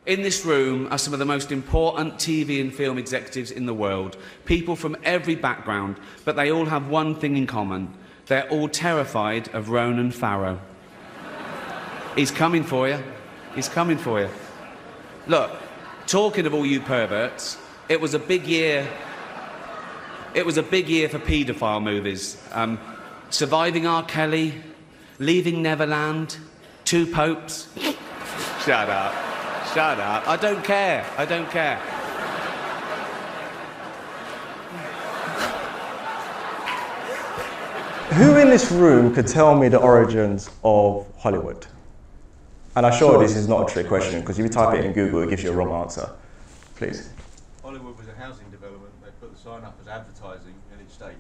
In this room are some of the most important TV and film executives in the world, people from every background, but they all have one thing in common. They're all terrified of Ronan Farrow. He's coming for you. He's coming for you. Look, talking of all you perverts, it was a big year. It was a big year for paedophile movies. Surviving R. Kelly, Leaving Neverland, Two Popes. Shut up. Shut up. I don't care. I don't care. Who in this room could tell me the origins of Hollywood? And I'm sure this is not a trick question, because if you type it in Google, it gives you a wrong answer. Please. Hollywood was a housing development. They put the sign up as advertising and it stayed.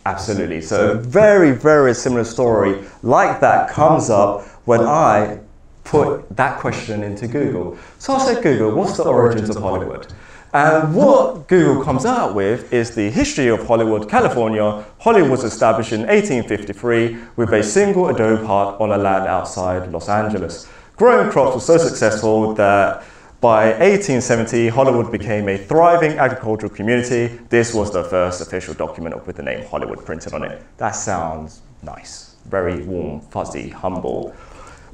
Absolutely. So a very, very similar story like that comes up when I put that question into Google. So I said, Google, what's the origins of Hollywood? And what Google comes out with is the history of Hollywood, California. Hollywood was established in 1853 with a single adobe hut on a land outside Los Angeles. Growing crops were so successful that by 1870, Hollywood became a thriving agricultural community. This was the first official document with the name Hollywood printed on it. That sounds nice, very warm, fuzzy, humble.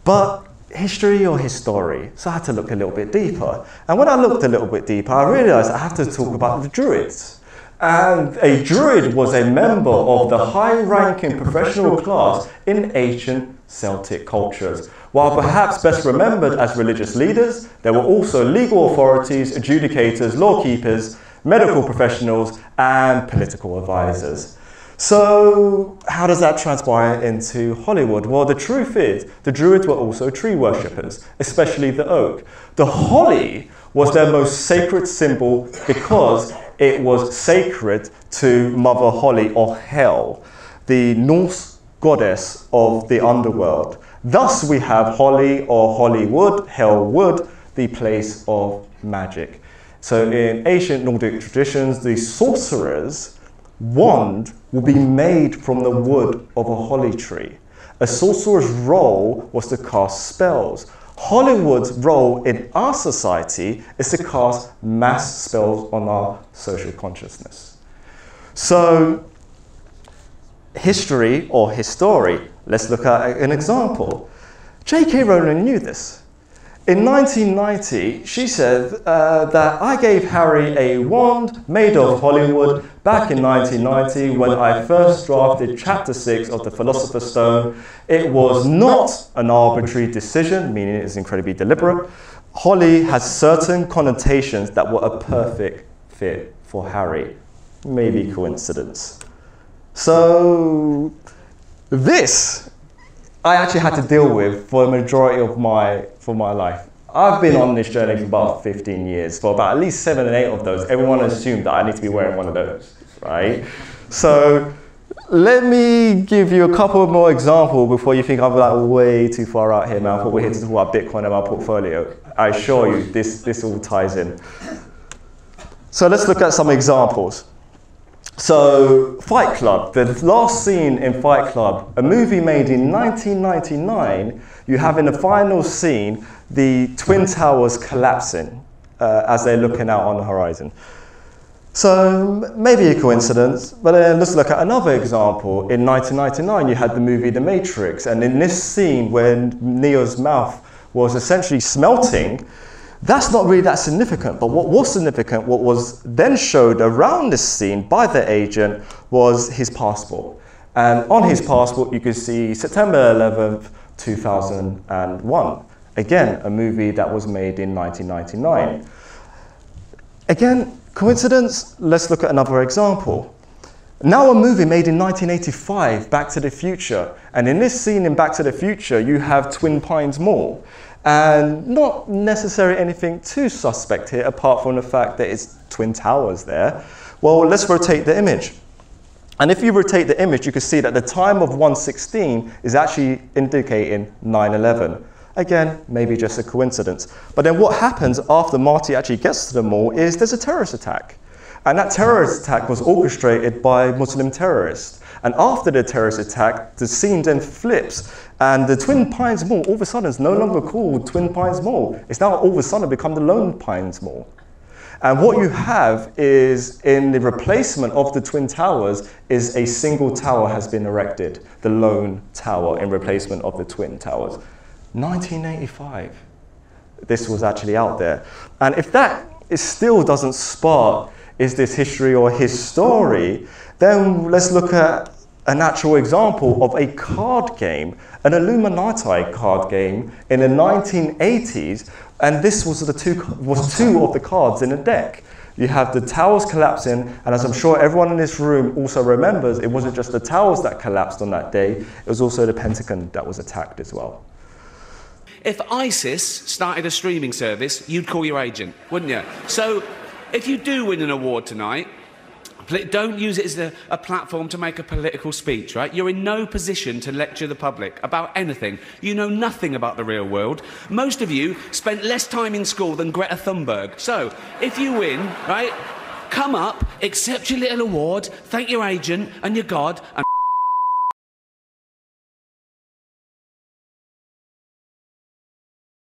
But history or history? So I had to look a little bit deeper. And when I looked a little bit deeper, I realized I have to talk about the Druids. And a Druid was a member of the high-ranking professional class in ancient Celtic cultures. While perhaps best remembered as religious leaders, there were also legal authorities, adjudicators, lawkeepers, medical professionals, and political advisors. So how does that transpire into Hollywood? Well, the truth is, the Druids were also tree worshippers, especially the oak. The holly was their most sacred symbol because it was sacred to Mother Holly, or Hel, the Norse goddess of the underworld. Thus we have Holly or Hollywood, Hellwood, the place of magic. So in ancient Nordic traditions, the sorcerer's wand will be made from the wood of a holly tree. A sorcerer's role was to cast spells. Hollywood's role in our society is to cast mass spells on our social consciousness. So, history or history, let's look at an example. J.K. Rowling knew this. In 1990, she said that I gave Harry a wand made of Hollywood back in 1990 when I first drafted Chapter 6 of the Philosopher's Stone. It was not an arbitrary decision, meaning it is incredibly deliberate. Holly has certain connotations that were a perfect fit for Harry. Maybe coincidence. So this I actually had to deal with for the majority of my life. I've been on this journey for about 15 years. For about at least 7 and 8 of those, everyone assumed that I need to be wearing one of those, right? So let me give you a couple more examples before you think I'm like way too far out here, man. I thought we're here to talk about Bitcoin and our portfolio. I assure you, this all ties in. So let's look at some examples. So, Fight Club, the last scene in Fight Club, a movie made in 1999, you have in the final scene the Twin Towers collapsing as they're looking out on the horizon. So, maybe a coincidence, but then let's look at another example. In 1999, you had the movie The Matrix, and in this scene when Neo's mouth was essentially smelting, that's not really that significant, but what was significant, what was then showed around this scene by the agent, was his passport. And on his passport, you could see September 11th, 2001. Again, a movie that was made in 1999. Again, coincidence? Let's look at another example. Now a movie made in 1985, Back to the Future. And in this scene in Back to the Future, you have Twin Pines Mall. And not necessarily anything too suspect here, apart from the fact that it's Twin Towers there. Well, let's rotate the image. And if you rotate the image, you can see that the time of 1:16 is actually indicating 9/11. Again, maybe just a coincidence. But then what happens after Marty actually gets to the mall is there's a terrorist attack. And that terrorist attack was orchestrated by Muslim terrorists. And after the terrorist attack, the scene then flips, and the Twin Pines Mall all of a sudden is no longer called Twin Pines Mall. It's now all of a sudden become the Lone Pines Mall. And what you have is, in the replacement of the Twin Towers, is a single tower has been erected, the Lone Tower, in replacement of the Twin Towers. 1985, this was actually out there. And if that still doesn't spark, is this history or his story, then let's look at an actual example of a card game, an Illuminati card game in the 1980s, and this was two of the cards in a deck. You have the towers collapsing, and as I'm sure everyone in this room also remembers, it wasn't just the towers that collapsed on that day, it was also the Pentagon that was attacked as well. If ISIS started a streaming service, you'd call your agent, wouldn't you? So, if you do win an award tonight, don't use it as a platform to make a political speech, right? You're in no position to lecture the public about anything. You know nothing about the real world. Most of you spent less time in school than Greta Thunberg. So, if you win, right, come up, accept your little award, thank your agent and your God, and